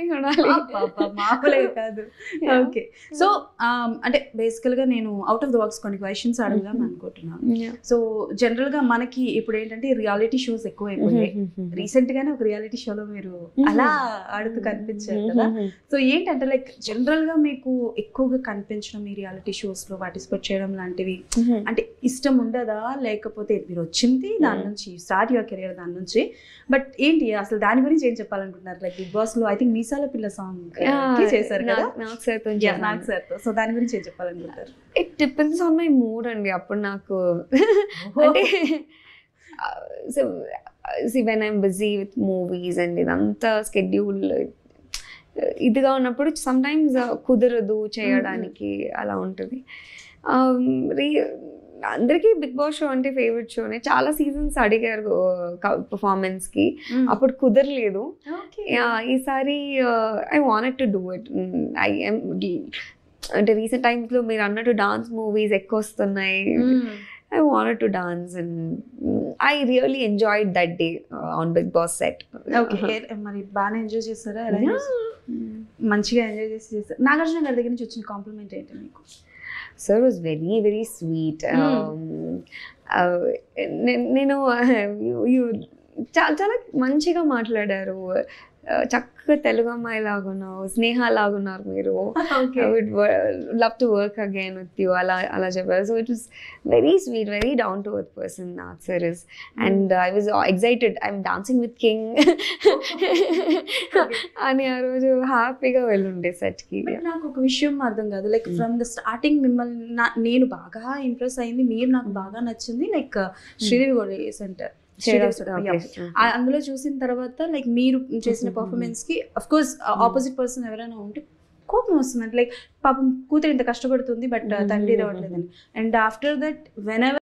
చూడాలి. మామూలుగా కాదు. ఓకే. సో అంటే బేసికల్గా నేను అవుట్ ఆఫ్ ద బాక్స్ కొన్ని క్వశ్చన్స్ అడుగుదాం అనుకుంటున్నాను. సో జనరల్ గా మనకి ఇప్పుడు ఏంటంటే రియాలిటీ షోస్ ఎక్కువ అయిపోయాయి. రీసెంట్ గానే ఒక రియాలిటీ షోలో మీరు అలా ఆడుతూ కనిపించారు కదా. సో ఏంటంటే లైక్ జనరల్ గా మీకు ఎక్కువగా కనిపించడం ఈ రియాలిటీ షోస్ లో పార్టిసిపేట్ చేయడం లాంటివి అంటే ఇష్టం ఉండదా, లేకపోతే మీరు వచ్చింది దాని నుంచి స్టార్ట్ యువర్ కెరియర్ దాని నుంచి, బట్ ఏంటి అసలు దాని గురించి ఏం చెప్పాలనుకుంటున్నారు? లైక్ బిగ్ బాస్ లో ఐ థింక్ మీసాల పిల్ల సాంగ్ చేశారు కదా నాగ్ సార్ తో. సో దాని గురించి ఏం చెప్పాలనుకుంటారు? It depends on my mood అండి. అప్పుడు నాకు అంటే when I'm busy with movies and ఇదంతా స్కెడ్యూల్ ఇదిగా ఉన్నప్పుడు సమ్ టైమ్స్ కుదరదు చేయడానికి, అలా ఉంటుంది. అందరికీ బిగ్ బాస్ షో అంటే ఫేవరెట్ షోనే. చాలా సీజన్స్ అడిగారు పర్ఫార్మెన్స్కి, అప్పుడు కుదరలేదు. ఈసారి I wanted to do it. అంటే రీసెంట్ టైమ్స్లో మీరు అన్నట్టు డాన్స్ మూవీస్ ఎక్కువ వస్తున్నాయి. I wanted to dance and I really enjoyed that day on Big Boss set. Okay. మరి బాగా ఎంజాయ్ చేస్తారా? మంచిగా ఎంజాయ్ చేస్తారు. నాగార్జున గారి దగ్గర నుంచి వచ్చిన కాంప్లిమెంట్ ఏంటి మీకు? Sir was very, very sweet. నేను చాలా మంచిగా మాట్లాడారు. చక్కగా తెలుగు అమ్మాయి లాగున్నావు, స్నేహ లాగున్నారు మీరు. I would love to work again with you. అలా చెప్పారు. So it was very sweet, very down to earth person Nag sir is. And I was excited. I'm dancing with King. అని ఆ రోజు హ్యాపీగా వెళ్ళుండే సెట్కి. నాకు ఒక విషయం అర్థం కాదు. లైక్ ఫ్రమ్ ద స్టార్టింగ్ మిమ్మల్ని నేను బాగా ఇంప్రెస్ అయింది, మీరు నాకు బాగా నచ్చింది. లైక్ శ్రీదేవి కూడా సెంటర్ అందులో చూసిన తర్వాత లైక్ మీరు చేసిన పర్ఫార్మెన్స్ కి అఫ్ కోర్స్ ఆపోజిట్ పర్సన్ ఎవరైనా ఉంటే కోపం వస్తుంది. అంటే లైక్ పాపం కూతురు ఇంత కష్టపడుతుంది బట్ తండ్రి రావట్లేదని. And after that when